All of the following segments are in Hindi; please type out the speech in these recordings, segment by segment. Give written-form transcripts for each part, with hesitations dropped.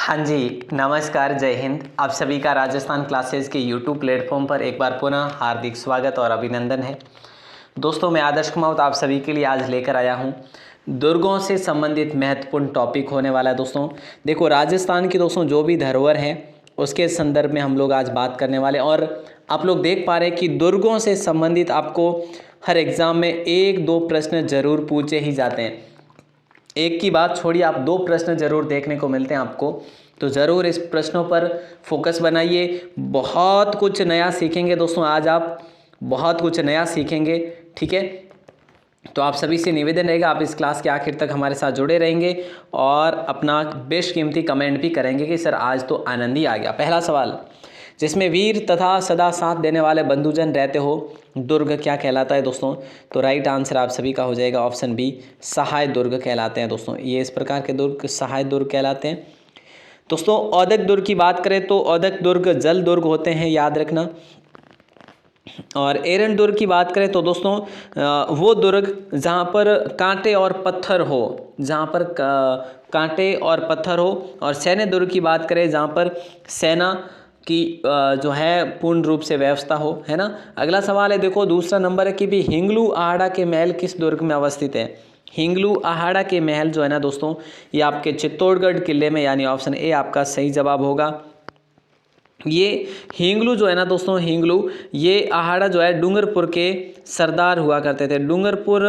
हाँ जी, नमस्कार, जय हिंद। आप सभी का राजस्थान क्लासेस के यूट्यूब प्लेटफॉर्म पर एक बार पुनः हार्दिक स्वागत और अभिनंदन है। दोस्तों, मैं आदर्श कुमावत आप सभी के लिए आज लेकर आया हूँ दुर्गों से संबंधित महत्वपूर्ण टॉपिक होने वाला है। दोस्तों देखो, राजस्थान की दोस्तों जो भी धरोहर है उसके संदर्भ में हम लोग आज बात करने वाले हैं। और आप लोग देख पा रहे हैं कि दुर्गों से संबंधित आपको हर एग्ज़ाम में एक दो प्रश्न जरूर पूछे ही जाते हैं। एक की बात छोड़िए, आप दो प्रश्न जरूर देखने को मिलते हैं आपको, तो ज़रूर इस प्रश्नों पर फोकस बनाइए। बहुत कुछ नया सीखेंगे दोस्तों, आज आप बहुत कुछ नया सीखेंगे। ठीक है, तो आप सभी से निवेदन रहेगा, आप इस क्लास के आखिर तक हमारे साथ जुड़े रहेंगे और अपना बेशकीमती कमेंट भी करेंगे कि सर आज तो आनंद ही आ गया। पहला सवाल, जिसमें वीर तथा सदा साथ देने वाले बंधुजन रहते हो, दुर्ग क्या कहलाता है दोस्तों? तो राइट आंसर आप सभी का हो जाएगा ऑप्शन बी, सहाय दुर्ग कहलाते हैं दोस्तों। ये इस प्रकार के दुर्ग सहाय दुर्ग कहलाते हैं। दोस्तों औदक दुर्ग की बात करें तो औदक दुर्ग जल दुर्ग होते हैं, याद रखना। और एरन दुर्ग की बात करें तो दोस्तों वो दुर्ग जहाँ पर कांटे और पत्थर हो, जहाँ पर कांटे और पत्थर हो। और सैन्य दुर्ग की बात करें जहाँ पर सेना की जो है पूर्ण रूप से व्यवस्था हो, है ना। अगला सवाल है, देखो दूसरा नंबर है कि भी हिंगलू आहाड़ा के महल किस दुर्ग में अवस्थित है? हिंगलू आहाड़ा के महल जो है ना दोस्तों, ये आपके चित्तौड़गढ़ किले में, यानी ऑप्शन ए आपका सही जवाब होगा। ये हिंगलू जो है ना दोस्तों, हिंगलू ये आहाड़ा जो है डूंगरपुर के सरदार हुआ करते थे। डूंगरपुर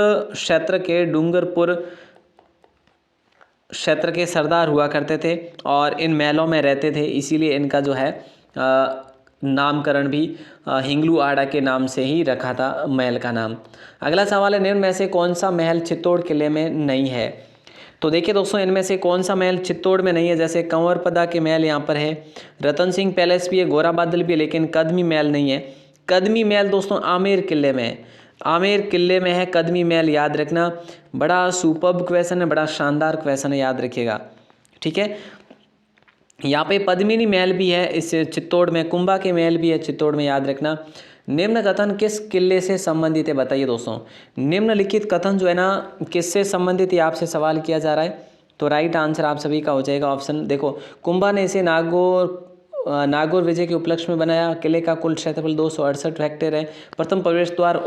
क्षेत्र के सरदार हुआ करते थे और इन महलों में रहते थे, इसीलिए इनका जो है नामकरण भी हिंगलू आहाड़ा के नाम से ही रखा था, महल का नाम। अगला सवाल है, निम्न में से कौन सा महल चित्तौड़ किले में नहीं है? तो देखिए दोस्तों, इनमें से कौन सा महल चित्तौड़ में नहीं है? जैसे कंवरपदा के महल यहाँ पर है, रतन सिंह पैलेस भी है, गोरा बादल भी है, लेकिन कदमी महल नहीं है। कदमी महल दोस्तों आमेर किले में है, आमेर किले में है कदमी महल, याद रखना। बड़ा सुपर्ब क्वेश्चन है, बड़ा शानदार क्वेश्चन है, याद रखिएगा। ठीक है, यहाँ पे पद्मिनी महल भी है इस चित्तौड़ में, कुंभा के महल भी है चित्तौड़ में, याद रखना। निम्न कथन किस किले से संबंधित है? बताइए दोस्तों, निम्नलिखित कथन जो है ना किससे संबंधित है, आपसे सवाल किया जा रहा है। तो राइट आंसर आप सभी का हो जाएगा ऑप्शन, देखो कुंभा ने इसे नागौर विजय के उपलक्ष्य में बनाया। किले का कुल क्षेत्रफल 268 हेक्टेयर है। प्रथम प्रवेश द्वार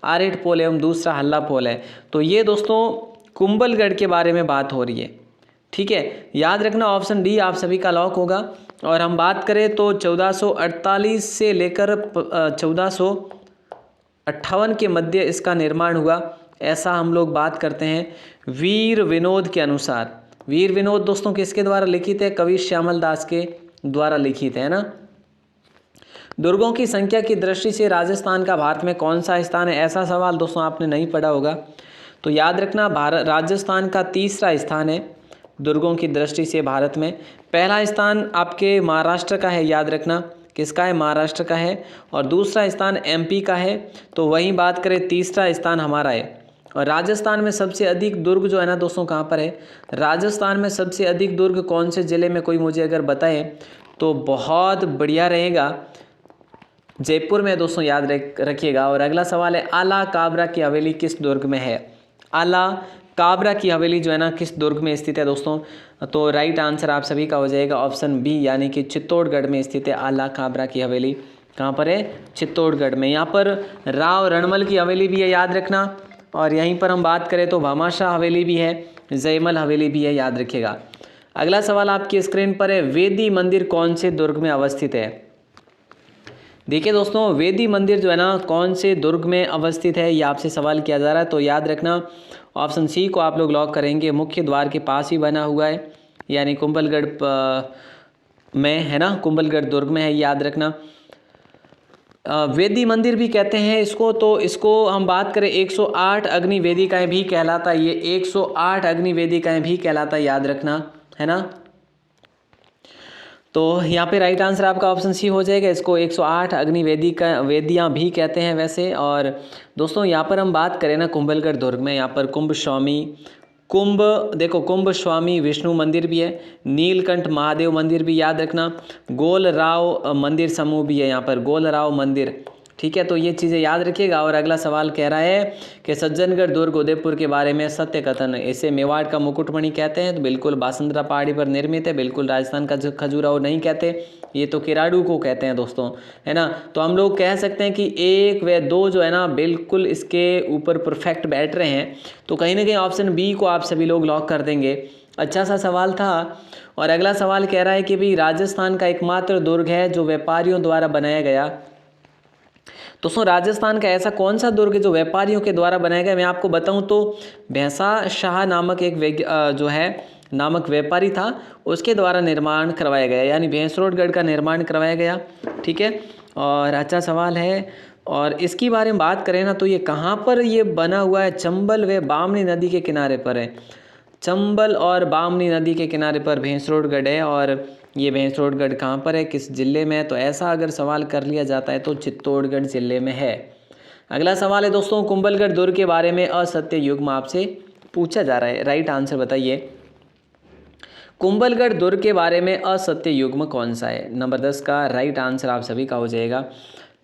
आरेठ पोल एवं दूसरा हल्ला पोल है। तो ये दोस्तों कुंभलगढ़ के बारे में बात हो रही है। ठीक है, याद रखना ऑप्शन डी आप सभी का लॉक होगा। और हम बात करें तो 1448 से लेकर 1458 के मध्य इसका निर्माण हुआ, ऐसा हम लोग बात करते हैं वीर विनोद के अनुसार। वीर विनोद दोस्तों किसके द्वारा लिखित है? कवि श्यामल दास के द्वारा लिखित है ना। दुर्गों की संख्या की दृष्टि से राजस्थान का भारत में कौन सा स्थान है? ऐसा सवाल दोस्तों आपने नहीं पढ़ा होगा, तो याद रखना राजस्थान का तीसरा स्थान है दुर्गों की दृष्टि से भारत में। पहला स्थान आपके महाराष्ट्र का है, याद रखना। किसका है? महाराष्ट्र का है। और दूसरा स्थान एमपी का है। तो वहीं बात करें, तीसरा स्थान हमारा है। और राजस्थान में सबसे अधिक दुर्ग जो है ना दोस्तों कहाँ पर है? राजस्थान में सबसे अधिक दुर्ग कौन से ज़िले में, कोई मुझे अगर बताए तो बहुत बढ़िया रहेगा। जयपुर में दोस्तों, याद रखिएगा। और अगला सवाल है, आला काबरा की हवेली किस दुर्ग में है? आला काबरा की हवेली जो है ना किस दुर्ग में स्थित है दोस्तों? तो राइट आंसर आप सभी का हो जाएगा ऑप्शन बी, यानी कि चित्तौड़गढ़ में स्थित है आला काबरा की हवेली। कहाँ पर है? चित्तौड़गढ़ में। यहाँ पर राव रणमल की हवेली भी है, याद रखना। और यहीं पर हम बात करें तो भामाशाह हवेली भी है, जयमल हवेली भी है, याद रखिएगा। अगला सवाल आपकी स्क्रीन पर है, वेदी मंदिर कौन से दुर्ग में अवस्थित है? देखिए दोस्तों, वेदी मंदिर जो है ना कौन से दुर्ग में अवस्थित है, ये आपसे सवाल किया जा रहा है। तो याद रखना ऑप्शन सी को आप लोग लॉक करेंगे, मुख्य द्वार के पास ही बना हुआ है, यानी कुंभलगढ़ में है ना, कुंभलगढ़ दुर्ग में है, याद रखना। वेदी मंदिर भी कहते हैं इसको। तो इसको हम बात करें 108 अग्नि वेदिकाएँ भी कहलाता है, ये 108 अग्नि वेदिकाएँ भी कहलाता है, याद रखना, है ना। तो यहाँ पे राइट आंसर आपका ऑप्शन सी हो जाएगा। इसको 108 अग्नि वेदियाँ भी कहते हैं वैसे। और दोस्तों यहाँ पर हम बात करें ना कुंभलगढ़ दुर्ग में, यहाँ पर कुंभ स्वामी विष्णु मंदिर भी है, नीलकंठ महादेव मंदिर भी, याद रखना। गोलराव मंदिर समूह भी है, यहाँ पर गोलराव मंदिर ठीक है, तो ये चीज़ें याद रखिएगा। और अगला सवाल कह रहा है कि सज्जनगढ़ दुर्ग उदयपुर के बारे में सत्य कथन, इसे मेवाड़ का मुकुटमणि कहते हैं, तो बिल्कुल बासंतरा पहाड़ी पर निर्मित है, बिल्कुल राजस्थान का खजुराहो नहीं कहते, ये तो किराड़ू को कहते हैं दोस्तों, है ना। तो हम लोग कह सकते हैं कि 1 व 2 जो है ना बिल्कुल इसके ऊपर परफेक्ट बैठ रहे हैं, तो कहीं ना कहीं ऑप्शन बी को आप सभी लोग लॉक कर देंगे। अच्छा सा सवाल था। और अगला सवाल कह रहा है कि भाई राजस्थान का एकमात्र दुर्ग है जो व्यापारियों द्वारा बनाया गया। दोस्तों राजस्थान का ऐसा कौन सा दुर्ग जो व्यापारियों के द्वारा बनाया गया, मैं आपको बताऊं तो भैंसा शाह नामक एक जो है नामक व्यापारी था, उसके द्वारा निर्माण करवाया गया, यानी भैंसरोडगढ़ का निर्माण करवाया गया। ठीक है, और अच्छा सवाल है। और इसकी बारे में बात करें ना तो ये कहाँ पर ये बना हुआ है, चंबल व बामनी नदी के किनारे पर है। चंबल और बामनी नदी के किनारे पर भैंसरोडगढ़ है। और ये भैंसरोडगढ़ कहाँ पर है, किस जिले में है, तो ऐसा अगर सवाल कर लिया जाता है तो चित्तौड़गढ़ जिले में है। अगला सवाल है दोस्तों, कुंभलगढ़ दुर्ग के बारे में असत्य युग्म आपसे पूछा जा रहा है, राइट आंसर बताइए। कुंभलगढ़ दुर्ग के बारे में असत्य युग्म कौन सा है? नंबर 10 का राइट आंसर आप सभी का हो जाएगा।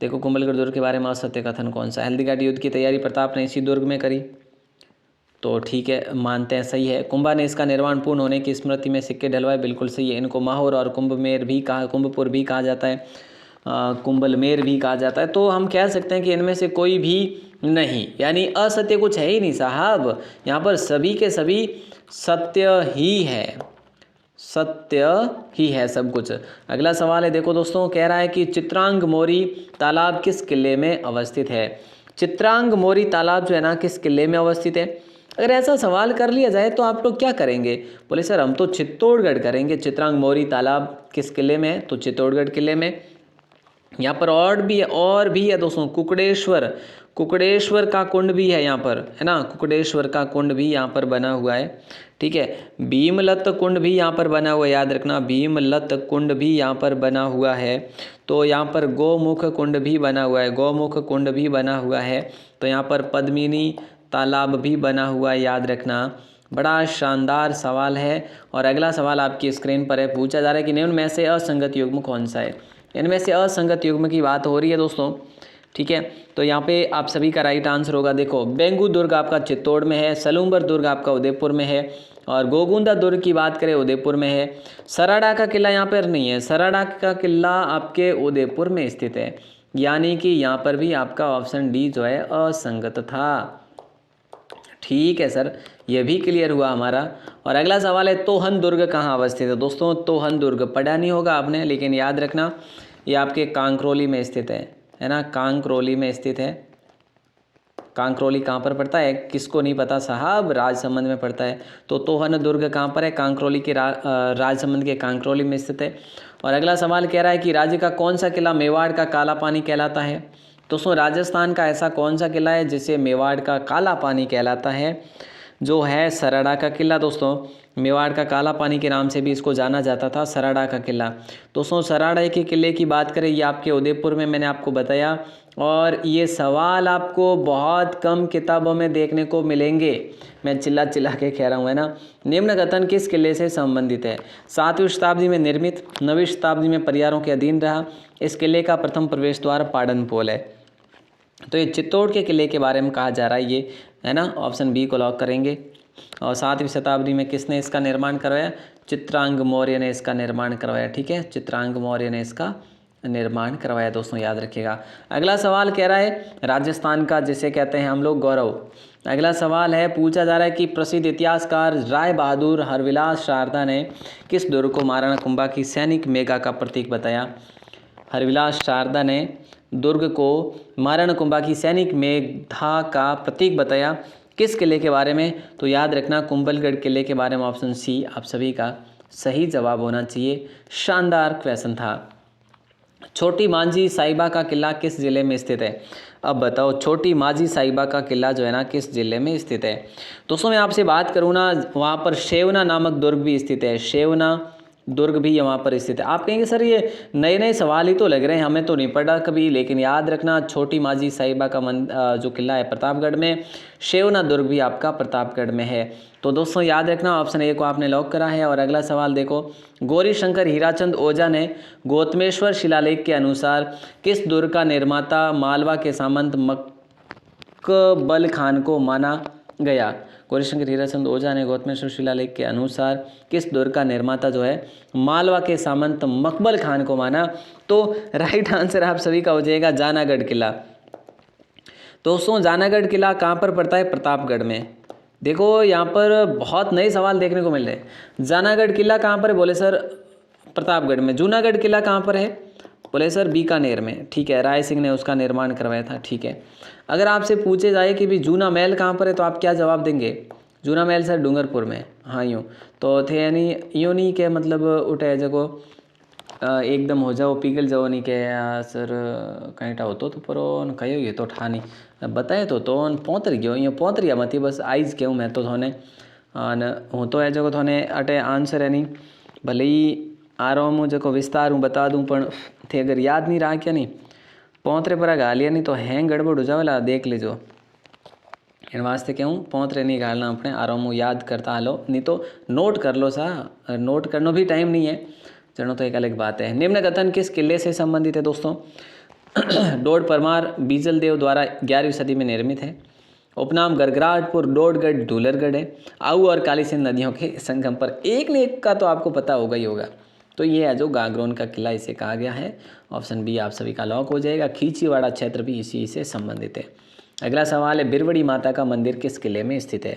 देखो कुंभलगढ़ दुर्ग के बारे में असत्य कथन कौन सा है? हल्दीघाटी युद्ध की तैयारी प्रताप ने इसी दुर्ग में करी, तो ठीक है मानते हैं सही है। कुंभा ने इसका निर्माण पूर्ण होने की स्मृति में सिक्के डलवाए, बिल्कुल सही है। इनको माहौर और कुंभमेर भी कहा, कुंभपुर भी कहा जाता है, कुंभलमेर भी कहा जाता है। तो हम कह सकते हैं कि इनमें से कोई भी नहीं, यानी असत्य कुछ है ही नहीं साहब, यहाँ पर सभी के सभी सत्य ही है, सत्य ही है सब कुछ। अगला सवाल है देखो दोस्तों, कह रहा है कि चित्रांग मोरी तालाब किस किले में अवस्थित है? चित्रांग मोरी तालाब जो है ना किस किले में अवस्थित है? अगर ऐसा सवाल कर लिया जाए तो आप लोग क्या करेंगे? बोले सर हम तो चित्तौड़गढ़ करेंगे। चित्रांग मोरी तालाब किस किले में है? तो चित्तौड़गढ़ किले में। यहाँ पर और भी है दोस्तों, कुकड़ेश्वर का कुंड भी है यहाँ पर, है ना, कुकड़ेश्वर का कुंड भी यहाँ पर बना हुआ है। ठीक है, भीमलत कुंड भी यहाँ पर बना हुआ है, याद रखना भीमलत कुंड भी यहाँ पर बना हुआ है। तो यहाँ पर गौमुख कुंड भी बना हुआ है, गौमुख कुंड भी बना हुआ है। तो यहाँ पर पद्मिनी तालाब भी बना हुआ है, याद रखना। बड़ा शानदार सवाल है। और अगला सवाल आपकी स्क्रीन पर है, पूछा जा रहा है कि निम्न में से असंगत युग्म कौन सा है? इनमें से असंगत युग्म की बात हो रही है दोस्तों। ठीक है, तो यहाँ पे आप सभी का राइट आंसर होगा। देखो बेंगू दुर्ग आपका चित्तौड़ में है, सलूम्बर दुर्ग आपका उदयपुर में है, और गोगुंदा दुर्ग की बात करें उदयपुर में है। सराड़ा का किला यहाँ पर नहीं है, सराड़ा का किला आपके उदयपुर में स्थित है, यानी कि यहाँ पर भी आपका ऑप्शन डी जो है असंगत था। ठीक है सर, ये भी क्लियर हुआ हमारा। और अगला सवाल है, तोहन दुर्ग कहाँ अवस्थित है? दोस्तों तोहन दुर्ग पढ़ा नहीं होगा आपने, लेकिन याद रखना ये आपके कांकरोली में स्थित है ना, कांकरोली में स्थित है। कांकरोली कहाँ पर पड़ता है? किसको नहीं पता साहब, राजसमंद में पड़ता है। तो तोहन दुर्ग कहाँ पर है? कांकरोली के राजसमंद के कांकरोली में स्थित है। और अगला सवाल कह रहा है कि राज्य का कौन सा किला मेवाड़ का काला पानी कहलाता है? दोस्तों राजस्थान का ऐसा कौन सा किला है जिसे मेवाड़ का काला पानी कहलाता है? जो है सराड़ा का किला। दोस्तों मेवाड़ का काला पानी के नाम से भी इसको जाना जाता था, सराड़ा का किला। दोस्तों सराड़ा के किले की बात करें, ये आपके उदयपुर में, मैंने आपको बताया। और ये सवाल आपको बहुत कम किताबों में देखने को मिलेंगे, मैं चिल्ला चिल्ला के कह रहा हूँ, है ना। निम्न कथन किस किले से संबंधित है? 7वीं शताब्दी में निर्मित, 9वीं शताब्दी में परियारों के अधीन रहा, इस किले का प्रथम प्रवेश द्वार पाटनपोल है। तो ये चित्तौड़ के किले के बारे में कहा जा रहा है ये, है ना, ऑप्शन बी को लॉक करेंगे। और 7वीं शताब्दी में किसने इसका निर्माण करवाया? चित्रांग मौर्य ने इसका निर्माण करवाया। ठीक है, चित्रांग मौर्य ने इसका निर्माण करवाया, दोस्तों याद रखिएगा। अगला सवाल कह रहा है राजस्थान का जिसे कहते हैं हम लोग गौरव। अगला सवाल है, पूछा जा रहा है कि प्रसिद्ध इतिहासकार राय बहादुर हरविलास शारदा ने किस दुर्ग को महाराणा कुंभा की सैनिक मेगा का प्रतीक बताया? हरविलास शारदा ने दुर्ग को महाराणा कुंभा की सैनिक मेधा का प्रतीक बताया, किस किले के बारे में? तो याद रखना कुंभलगढ़ किले के बारे में, ऑप्शन सी आप सभी का सही जवाब होना चाहिए। शानदार क्वेश्चन था। छोटी मांझी साहिबा का किला किस जिले में स्थित है? अब बताओ छोटी मांझी साहिबा का किला जो है ना किस जिले में स्थित है? दोस्तों मैं आपसे बात करूँ ना, वहाँ पर शेवना नामक दुर्ग भी स्थित है, शेवना दुर्ग भी वहाँ पर स्थित है। आप कहेंगे सर ये नए नए सवाल ही तो लग रहे हैं, हमें तो नहीं पढ़ा कभी, लेकिन याद रखना छोटी माजी साहिबा का जो किला है प्रतापगढ़ में, शेवना दुर्ग भी आपका प्रतापगढ़ में है। तो दोस्तों याद रखना ऑप्शन ए को आपने लॉक करा है। और अगला सवाल देखो, गौरी शंकर हीराचंद ओझा ने गौतमेश्वर शिलालेख के अनुसार किस दुर्ग का निर्माता मालवा के सामंत मकबल खान को माना गया। गौरीशंकर हीराचंद ओझा ने गौतमेश्वर शिलालेख के अनुसार किस दुर्ग का निर्माता जो है मालवा के सामंत मकबल खान को माना। तो राइट आंसर आप सभी का हो जाएगा जानागढ़ किला। दोस्तों जानागढ़ किला कहाँ पर पड़ता है? प्रतापगढ़ में। देखो यहाँ पर बहुत नए सवाल देखने को मिल रहे हैं। जानागढ़ किला कहाँ पर है? बोले सर प्रतापगढ़ में। जूनागढ़ किला कहाँ पर है? बोले सर बीकानेर में। ठीक है, राय सिंह ने उसका निर्माण करवाया था। ठीक है, अगर आपसे पूछे जाए कि भी जूना महल कहाँ पर है तो आप क्या जवाब देंगे? जूना महल सर डूंगरपुर में। हाँ यूँ तो थे यानी यूँ नहीं के मतलब उठे जगो एकदम हो जाओ पिघल जाओ नहीं के सर कहीं टा होतो तो पर कहो ये तो ठा नहीं बताए तो पौतर गयो ये पौतरिया मत बस आइज क्यों मैं तो थोने हूँ तो जगह थोने अटे आंसर है नहीं भले ही आ रहा हूँ जो विस्तार हूँ बता दूँ पर थे अगर याद नहीं रहा क्या नहीं पौतरे पर गालिया नहीं तो हैंग गड़बड़ हो जावेला देख लीजो इन वास्ते क्यों पौतरे नहीं गालना अपने आराम याद करता हालो नहीं तो नोट कर लो सा नोट करना भी टाइम नहीं है चलो तो एक अलग बात है। निम्न कथन किस किले से संबंधित है दोस्तों? डोड परमार बीजल देव द्वारा 11वीं सदी में निर्मित है। उपनाम गरगराटपुर डोडगढ़ डूलरगढ़ है। आऊ और काली सिंध नदियों के संगम पर एक ने एक का तो आपको पता होगा ही होगा। तो ये है जो गागरोन का किला इसे कहा गया है। ऑप्शन बी आप सभी का लॉक हो जाएगा। खींचीवाड़ा क्षेत्र भी इसी से संबंधित है। अगला सवाल है बिरवड़ी माता का मंदिर किस किले में स्थित है?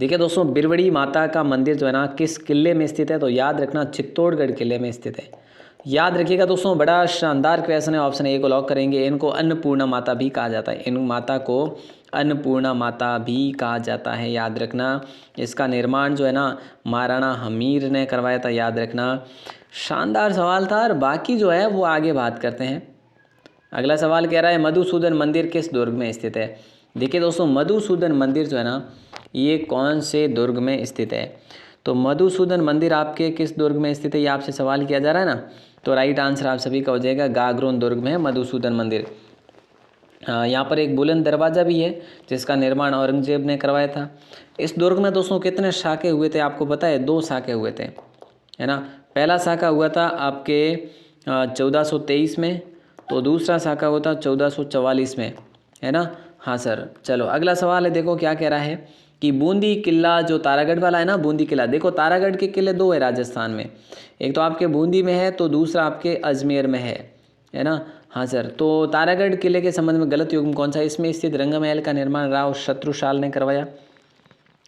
देखिए दोस्तों बिरवड़ी माता का मंदिर जो है ना किस किले में स्थित है? तो याद रखना चित्तौड़गढ़ किले में स्थित है। याद रखिएगा दोस्तों बड़ा शानदार क्वेश्चन है। ऑप्शन ए को लॉक करेंगे। इनको अन्नपूर्णा माता भी कहा जाता है। इन माता को अन्नपूर्णा माता भी कहा जाता है, याद रखना। इसका निर्माण जो है ना महाराणा हमीर ने करवाया था, याद रखना। शानदार सवाल था और बाकी जो है वो आगे बात करते हैं। अगला सवाल कह रहा है मधुसूदन मंदिर किस दुर्ग में स्थित है? देखिए दोस्तों मधुसूदन मंदिर जो है ना ये कौन से दुर्ग में स्थित है? तो मधुसूदन मंदिर आपके किस दुर्ग में स्थित है ये आपसे सवाल किया जा रहा है ना। तो राइट आंसर आप सभी का हो जाएगा गागरोन दुर्ग में है मधुसूदन मंदिर। यहाँ पर एक बुलंद दरवाज़ा भी है जिसका निर्माण औरंगजेब ने करवाया था। इस दुर्ग में दोस्तों कितने शाखे हुए थे आपको पता है? 2 शाखे हुए थे, है ना। पहला शाखा हुआ था आपके 1423 में, तो दूसरा शाखा हुआ था 1444 में, है ना। हाँ सर, चलो अगला सवाल है। देखो क्या कह रहा है कि बूंदी किला जो तारागढ़ वाला है ना, बूंदी किला। देखो तारागढ़ के किले 2 है राजस्थान में, एक तो आपके बूंदी में है तो दूसरा आपके अजमेर में है ना। हाँ सर, तो तारागढ़ किले के संबंध में गलत युग्म कौन सा है? इसमें स्थित रंग महल का निर्माण राव शत्रुशाल ने करवाया,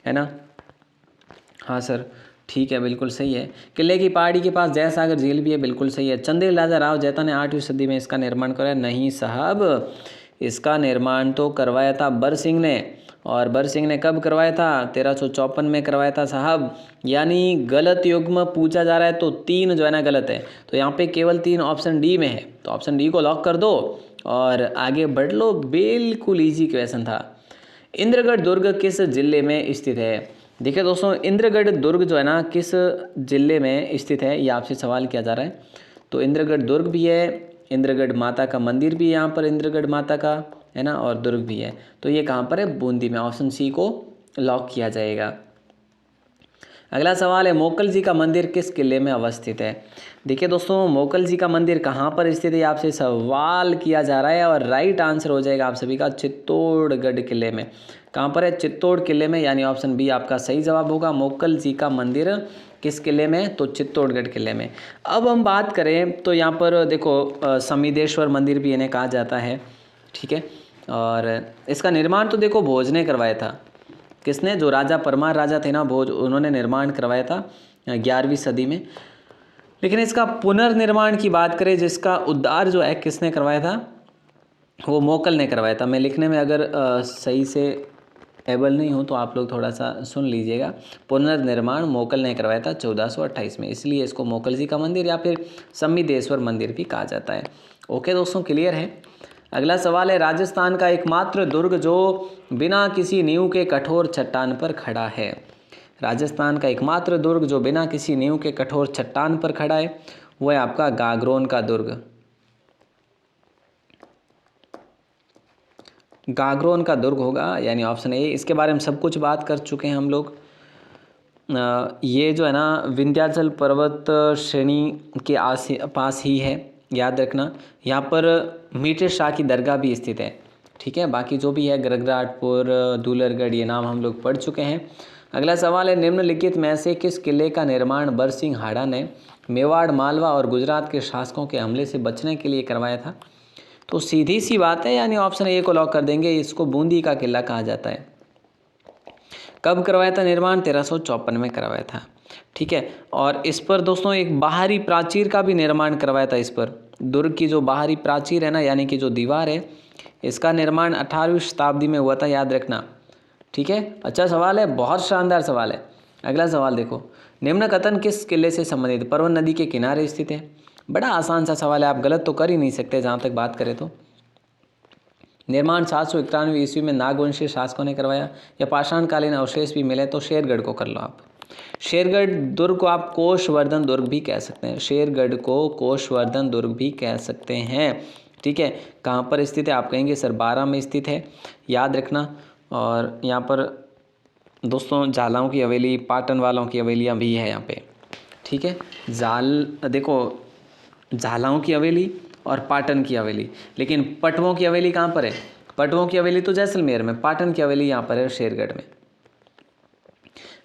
है ना। हाँ सर, ठीक है, बिल्कुल सही है। किले की पहाड़ी के पास जयसागर झील भी है, बिल्कुल सही है। चंदेल राजा राव जैता ने 8वीं सदी में इसका निर्माण कराया। नहीं साहब, इसका निर्माण तो करवाया था बर सिंह ने। और बर सिंह ने कब करवाया था? 1354 में करवाया था साहब। यानी गलत युग्म पूछा जा रहा है तो 3 जो है ना गलत है। तो यहाँ पे केवल 3 ऑप्शन डी में है, तो ऑप्शन डी को लॉक कर दो और आगे बढ़ लो। बिल्कुल ईजी क्वेश्चन था। इंद्रगढ़ दुर्ग किस जिले में स्थित है? देखिए दोस्तों इंद्रगढ़ दुर्ग जो है ना किस जिले में स्थित है ये आपसे सवाल किया जा रहा है। तो इंद्रगढ़ दुर्ग भी है, इंद्रगढ़ माता का मंदिर भी है यहाँ पर, इंद्रगढ़ माता का, है ना, और दुर्ग भी है। तो ये कहाँ पर है? बूंदी में। ऑप्शन सी को लॉक किया जाएगा। अगला सवाल है मोकल जी का मंदिर किस किले में अवस्थित है? देखिए दोस्तों मोकल जी का मंदिर कहाँ पर स्थित है आपसे सवाल किया जा रहा है और राइट आंसर हो जाएगा आप सभी का चित्तौड़गढ़ किले में। कहाँ पर है? चित्तौड़ किले में, यानी ऑप्शन बी आपका सही जवाब होगा। मोकल जी का मंदिर किस किले में? तो चित्तौड़गढ़ किले में। अब हम बात करें तो यहाँ पर देखो समिदेश्वर मंदिर भी इन्हें कहा जाता है, ठीक है। और इसका निर्माण तो देखो भोज ने करवाया था। किसने? जो राजा परमार राजा थे ना भोज, उन्होंने निर्माण करवाया था 11वीं सदी में। लेकिन इसका पुनर्निर्माण की बात करें जिसका उद्धार जो है किसने करवाया था? वो मोकल ने करवाया था। मैं लिखने में अगर सही से एबल नहीं हूँ तो आप लोग थोड़ा सा सुन लीजिएगा। पुनर्निर्माण मोकल ने करवाया था 1428 में, इसलिए इसको मोकल जी का मंदिर या फिर समिदेश्वर मंदिर भी कहा जाता है। ओके दोस्तों, क्लियर है। अगला सवाल है राजस्थान का एकमात्र दुर्ग जो बिना किसी नींव के कठोर चट्टान पर खड़ा है। राजस्थान का एकमात्र दुर्ग जो बिना किसी नींव के कठोर चट्टान पर खड़ा है वो है आपका गागरोन का दुर्ग। गागरोन का दुर्ग होगा यानी ऑप्शन ए। इसके बारे में सब कुछ बात कर चुके हैं हम लोग। ये जो है ना विंध्याचल पर्वत श्रेणी के पास ही है, याद रखना। यहाँ पर मीठे शाह की दरगाह भी स्थित है, ठीक है। बाकी जो भी है गरगराटपुर, दूलरगढ़, ये नाम हम लोग पढ़ चुके हैं। अगला सवाल है, निम्नलिखित में से किस किले का निर्माण बरसिंह हाड़ा ने मेवाड़, मालवा और गुजरात के शासकों के हमले से बचने के लिए करवाया था? तो सीधी सी बात है, यानी ऑप्शन ए को लॉक कर देंगे। इसको बूंदी का किला कहा जाता है। कब करवाया था निर्माण? 1354 में करवाया था, ठीक है। और इस पर दोस्तों एक बाहरी प्राचीर का भी निर्माण करवाया था। इस पर दुर्ग की जो बाहरी प्राचीर है ना, यानी कि जो दीवार है, इसका निर्माण 18वीं शताब्दी में हुआ था, याद रखना, ठीक है। अच्छा सवाल है, बहुत शानदार सवाल है। अगला सवाल देखो, निम्न कथन किस किले से संबंधित? परवन नदी के किनारे स्थित है। बड़ा आसान सा सवाल है, आप गलत तो कर ही नहीं सकते जहाँ तक बात करें तो। निर्माण 791 ईस्वी में नागवंशीय शासकों ने करवाया, या पाषाणकालीन अवशेष भी मिले तो शेरगढ़ को कर लो आप। शेरगढ़ दुर्ग को आप कोषवर्धन दुर्ग भी कह सकते हैं। शेरगढ़ को कोषवर्धन दुर्ग भी कह सकते हैं, ठीक है। कहाँ पर स्थित है? आप कहेंगे सर 12 में स्थित है, याद रखना। और यहाँ पर दोस्तों झालाओं की हवेली, पाटन वालों की हवेलियाँ भी है यहाँ पे, ठीक है। देखो झालाओं की हवेली और पाटन की हवेली, लेकिन पटवों की हवेली कहाँ पर है? पटवों की हवेली तो जैसलमेर में, पाटन की हवेली यहाँ पर है शेरगढ़ में।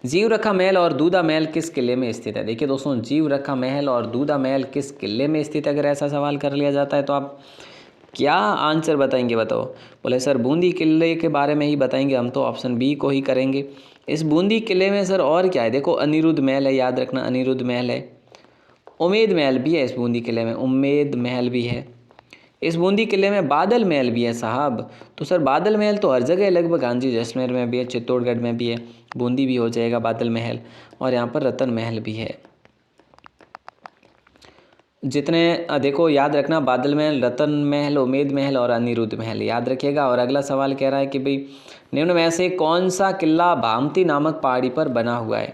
जीव रखा महल और दूधा महल किस किले में स्थित है? देखिए दोस्तों, जीव रखा महल और दूधा महल किस किले में स्थित है? अगर ऐसा सवाल कर लिया जाता है तो आप क्या आंसर बताएंगे? बताओ। बोले सर बूंदी किले के बारे में ही बताएंगे हम, तो ऑप्शन बी को ही करेंगे। इस बूंदी किले में सर और क्या है? देखो अनिरुद्ध महल है, याद रखना, अनिरुद्ध महल है। उम्मेद महल भी है इस बूंदी किले में, उम्मेद महल भी है। इस बूंदी किले में बादल महल भी है साहब। तो सर बादल महल तो हर जगह लगभग, हाँ जी, जैसलमेर में भी है, चित्तौड़गढ़ में भी है, बूंदी भी हो जाएगा बादल महल। और यहाँ पर रतन महल भी है। जितने देखो याद रखना, बादल महल, रतन महल, उम्मेद महल और अनिरुद्ध महल, याद रखिएगा। और अगला सवाल कह रहा है कि भाई निम्न में से कौन सा किला भामती नामक पहाड़ी पर बना हुआ है?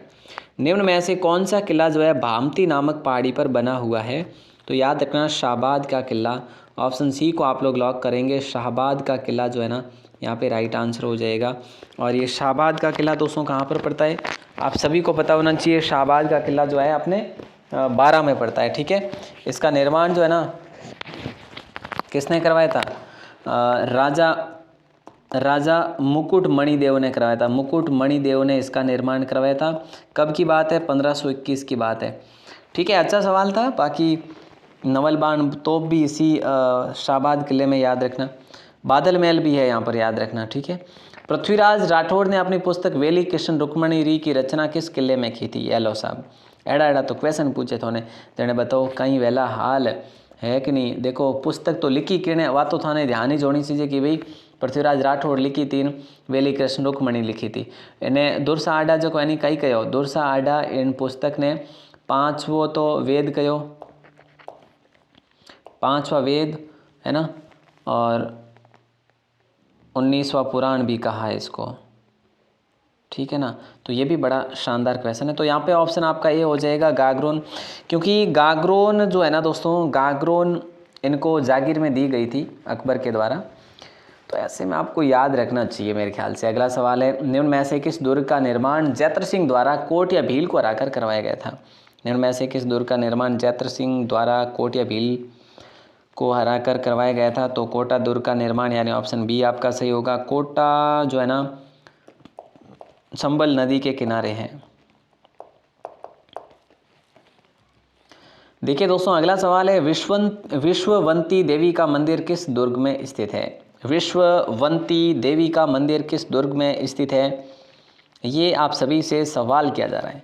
निम्न में से कौन सा किला जो है भामती नामक पहाड़ी पर बना हुआ है? तो याद रखना शाहबाद का किला। ऑप्शन सी को आप लोग लॉक करेंगे। शाहबाद का किला जो है ना, यहाँ पे राइट आंसर हो जाएगा। और ये शाहबाद का किला दोस्तों कहाँ पर पड़ता है? आप सभी को पता होना चाहिए। शाहबाद का किला जो है अपने 12 में पड़ता है, ठीक है। इसका निर्माण जो है ना किसने करवाया था? राजा मुकुट मणिदेव ने करवाया था। मुकुट मणिदेव ने इसका निर्माण करवाया था। कब की बात है? 1521 की बात है, ठीक है। अच्छा सवाल था। बाकी नवलबान तोप भी इसी शाहबाद किले में, याद रखना। बादल महल भी है यहाँ पर, याद रखना, ठीक है। पृथ्वीराज राठौड़ ने अपनी पुस्तक वेली कृष्ण रुक्मणी री की रचना किस किले में की थी? ये लो साहब, एड़ा एड़ा तो क्वेश्चन पूछे थोने जने बताओ कहीं वेला हाल है कि नहीं। देखो पुस्तक तो लिखी किने, वा तो थाने ध्यान ही जोनी चीज़ें कि भाई पृथ्वीराज राठौड़ लिखी थी, वेली कृष्ण रुक्मणी लिखी थी। इन्हें दुरसा आडा जो यानी कई कहो, दुरसा आडा इन पुस्तक ने 5वो तो वेद कहो, 5वां वेद है ना, और 19वां पुराण भी कहा है इसको, ठीक है ना। तो ये भी बड़ा शानदार क्वेश्चन है। तो यहाँ पे ऑप्शन आपका ये हो जाएगा गागरोन, क्योंकि गागरोन जो है ना दोस्तों, गागरोन इनको जागीर में दी गई थी अकबर के द्वारा। तो ऐसे में आपको याद रखना चाहिए मेरे ख्याल से। अगला सवाल है, निम्न में से किस दुर्ग का निर्माण जैत्र सिंह द्वारा कोट या भील को हराकर करवाया गया था? निम्न में से किस दुर्ग का निर्माण जैत्र सिंह द्वारा कोट या भील को हराकर करवाया गया था? तो कोटा दुर्ग का निर्माण, यानी ऑप्शन बी आपका सही होगा। कोटा जो है ना संबल नदी के किनारे है। देखिए दोस्तों अगला सवाल है, विश्ववंती देवी का मंदिर किस दुर्ग में स्थित है? विश्ववंती देवी का मंदिर किस दुर्ग में स्थित है? ये आप सभी से सवाल किया जा रहा है।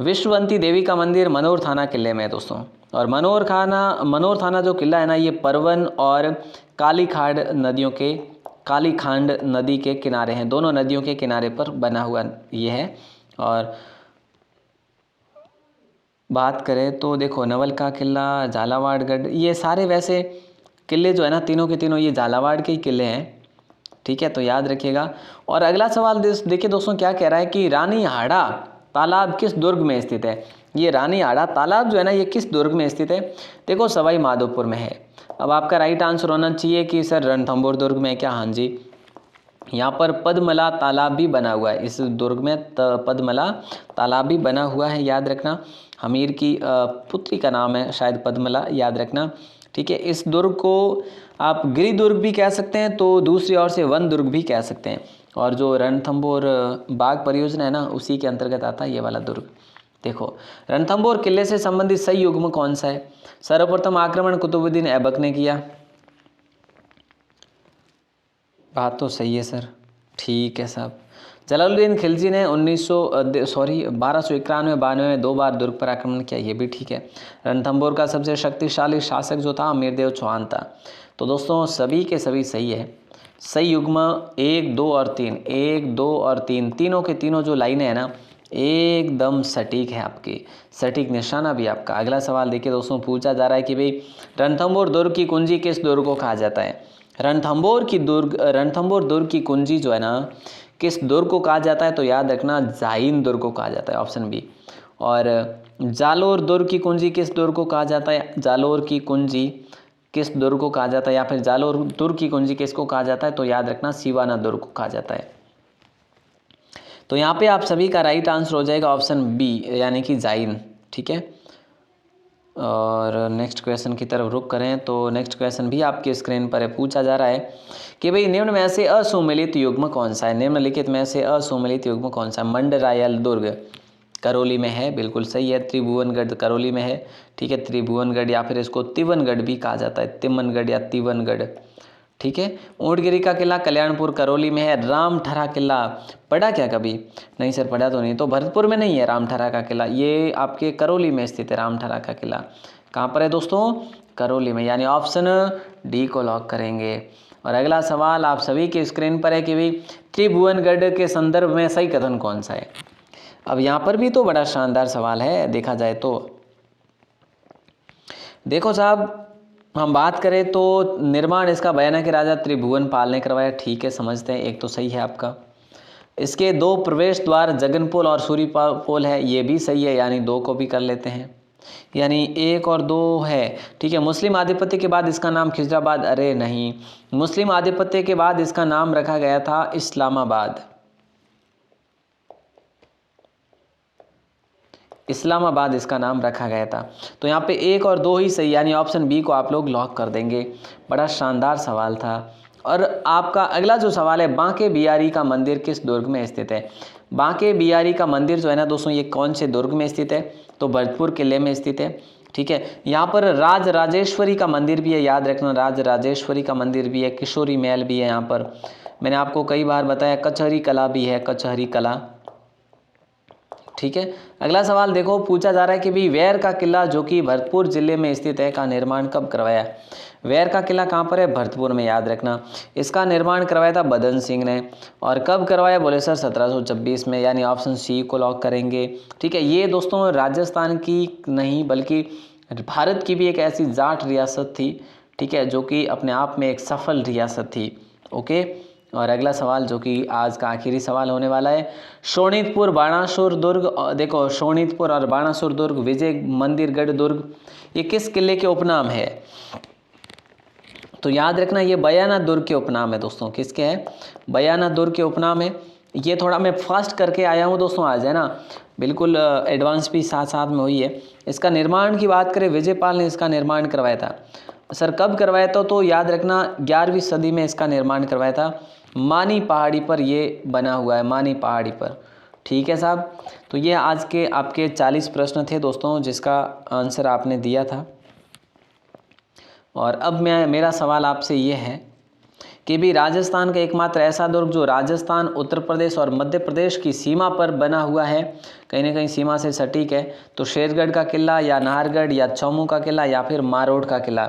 विश्ववंती देवी का मंदिर मनोर थाना किले में है दोस्तों। और मनोर थाना जो किला है ना, ये परवन और कालीखांड नदी के किनारे हैं। दोनों नदियों के किनारे पर बना हुआ ये है। और बात करें तो देखो नवल का किला, झालावाड़गढ़, ये सारे वैसे किले जो है ना, तीनों के तीनों ये झालावाड़ के ही किले हैं, ठीक है। तो याद रखिएगा। और अगला सवाल देखिए दोस्तों क्या कह रहा है कि रानी हाड़ा तालाब किस दुर्ग में स्थित है? ये रानी आड़ा तालाब जो है ना, ये किस दुर्ग में स्थित है? देखो सवाई माधोपुर में है। अब आपका राइट आंसर होना चाहिए कि सर रणथंभौर दुर्ग में क्या? हाँ जी। यहाँ पर पद्मला तालाब भी बना हुआ है, इस दुर्ग में पद्मला तालाब भी बना हुआ है, याद रखना। हमीर की पुत्री का नाम है शायद पद्मला, याद रखना। ठीक है, इस दुर्ग को आप गिरि दुर्ग भी कह सकते हैं, तो दूसरी ओर से वन दुर्ग भी कह सकते हैं। और जो रणथंभौर बाघ परियोजना है ना, उसी के अंतर्गत आता है ये वाला दुर्ग। देखो, रणथंभौर किले से संबंधित सही युग्म कौन सा है? सर्वप्रथम आक्रमण कुतुबुद्दीन ऐबक ने किया। बात तो सही है सर, ठीक है साहब। जलालुद्दीन खिलजी ने 1291-92 में 2 बार दुर्ग पर आक्रमण किया, ये भी ठीक है। रणथंभौर का सबसे शक्तिशाली शासक जो था अमीरदेव चौहान था। तो दोस्तों सभी के सभी सही है। सही युग्म 1, 2 और 3, 1, 2 और 3, तीनों के तीनों जो लाइनें हैं ना, एकदम सटीक है आपकी, सटीक निशाना भी आपका। अगला सवाल देखिए दोस्तों, पूछा जा रहा है कि भाई रणथंभौर दुर्ग की कुंजी किस दुर्ग को कहा जाता है? रणथंभौर दुर्ग की कुंजी जो है ना, किस दुर्ग को कहा जाता है? तो याद रखना जाइन दुर्ग को कहा जाता है, ऑप्शन बी। और जालोर दुर्ग की कुंजी किस दुर्ग को कहा जाता है? जालोर की कुंजी किस दुर्ग को कहा जाता है? या फिर जालोर दुर्ग की कुंजी किसको कहा जाता है? तो याद रखना सिवाना दुर्ग को कहा जाता है। तो यहाँ पे आप सभी का राइट आंसर हो जाएगा ऑप्शन बी, यानी कि जाइन। ठीक है, और नेक्स्ट क्वेश्चन की तरफ रुक करें तो नेक्स्ट क्वेश्चन भी आपके स्क्रीन पर है। पूछा जा रहा है कि भाई निम्न में से असुमेलित युग्म कौन सा है? निम्नलिखित में से असुमेलित युग्म कौन सा है? मंडरायल दुर्ग करौली में है, बिल्कुल सही है। त्रिभुवनगढ़ करौली में है। ठीक है, त्रिभुवनगढ़ या फिर इसको तिवनगढ़ भी कहा जाता है, तिमनगढ़ या तिवनगढ़। ठीक है, ऊँटगिरी का किला कल्याणपुर करौली में है। रामठरा किला पढ़ा क्या कभी? नहीं सर पढ़ा तो नहीं। तो भरतपुर में नहीं है रामठरा का किला, ये आपके करौली में स्थित है रामठरा का किला। कहाँ पर है दोस्तों? करौली में, यानी ऑप्शन डी को लॉक करेंगे। और अगला सवाल आप सभी के स्क्रीन पर है कि भाई त्रिभुवनगढ़ के संदर्भ में सही कथन कौन सा है? अब यहाँ पर भी तो बड़ा शानदार सवाल है देखा जाए तो। देखो साहब, हम बात करें तो निर्माण इसका बयाना के राजा त्रिभुवनपाल ने करवाया, ठीक है समझते हैं, एक तो सही है आपका। इसके 2 प्रवेश द्वार जगनपोल और सूर्यपोल है, ये भी सही है, यानी 2 को भी कर लेते हैं, यानी 1 और 2 है। ठीक है, मुस्लिम आधिपत्य के बाद इसका नाम खिजराबाद, अरे नहीं, मुस्लिम आधिपत्य के बाद इसका नाम रखा गया था इस्लामाबाद। इस्लामाबाद इसका नाम रखा गया था। तो यहाँ पे 1 और 2 ही सही, यानी ऑप्शन बी को आप लोग लॉक कर देंगे। बड़ा शानदार सवाल था। और आपका अगला जो सवाल है, बांके बिहारी का मंदिर किस दुर्ग में स्थित है? बांके बिहारी का मंदिर जो है ना दोस्तों, ये कौन से दुर्ग में स्थित है? तो भरतपुर किले में स्थित है। ठीक है, यहाँ पर राज राजेश्वरी का मंदिर भी है, याद रखना, राज राजेश्वरी का मंदिर भी है, किशोरी महल भी है। यहाँ पर मैंने आपको कई बार बताया, कचहरी कला भी है, कचहरी कला। ठीक है, अगला सवाल देखो, पूछा जा रहा है कि भाई वेर का किला जो कि भरतपुर जिले में स्थित है का निर्माण कब करवाया? वेर का किला कहाँ पर है? भरतपुर में, याद रखना। इसका निर्माण करवाया था बदन सिंह ने। और कब करवाया बोले सर? 1726 में, यानी ऑप्शन सी को लॉक करेंगे। ठीक है, ये दोस्तों राजस्थान की नहीं बल्कि भारत की भी एक ऐसी जाट रियासत थी, ठीक है, जो कि अपने आप में एक सफल रियासत थी। ओके, और अगला सवाल जो कि आज का आखिरी सवाल होने वाला है, शोणितपुर बाणासुर दुर्ग, देखो शोणितपुर और बाणासुर दुर्ग, विजय मंदिरगढ़ दुर्ग, ये किस किले के उपनाम है? तो याद रखना ये बयाना दुर्ग के उपनाम है दोस्तों। किसके है? बयाना दुर्ग के उपनाम है। ये थोड़ा मैं फास्ट करके आया हूँ दोस्तों आज, है ना, बिल्कुल एडवांस भी साथ साथ में हुई है। इसका निर्माण की बात करें, विजयपाल ने इसका निर्माण करवाया था। सर कब करवाया था? तो याद रखना 11वीं सदी में इसका निर्माण करवाया था। मानी पहाड़ी पर ये बना हुआ है, मानी पहाड़ी पर। ठीक है साहब, तो ये आज के आपके 40 प्रश्न थे दोस्तों, जिसका आंसर आपने दिया था। और अब मेरा सवाल आपसे ये है कि भी राजस्थान का एकमात्र ऐसा दुर्ग जो राजस्थान, उत्तर प्रदेश और मध्य प्रदेश की सीमा पर बना हुआ है, कहीं ना कहीं सीमा से सटीक है, तो शेरगढ़ का किला या नाहरगढ़ या चौमू का किला या फिर मारोड का किला?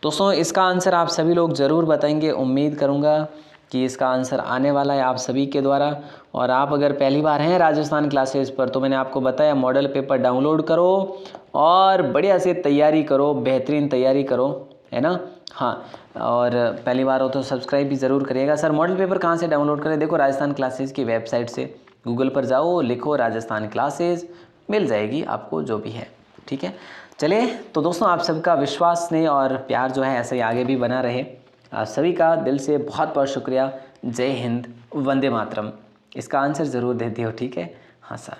दोस्तों इसका आंसर आप सभी लोग ज़रूर बताएंगे। उम्मीद करूँगा कि इसका आंसर आने वाला है आप सभी के द्वारा। और आप अगर पहली बार हैं राजस्थान क्लासेस पर, तो मैंने आपको बताया मॉडल पेपर डाउनलोड करो और बढ़िया से तैयारी करो, बेहतरीन तैयारी करो, है ना। हाँ, और पहली बार हो तो सब्सक्राइब भी ज़रूर करिएगा। सर मॉडल पेपर कहाँ से डाउनलोड करें? देखो राजस्थान क्लासेस की वेबसाइट से, गूगल पर जाओ, लिखो राजस्थान क्लासेस, मिल जाएगी आपको जो भी है। ठीक है, चलिए तो दोस्तों आप सबका विश्वास, स्नेह और प्यार जो है ऐसे ही आगे भी बना रहे। आप सभी का दिल से बहुत बहुत शुक्रिया। जय हिंद, वंदे मातरम। इसका आंसर ज़रूर दे दियो। ठीक है, हाँ सर।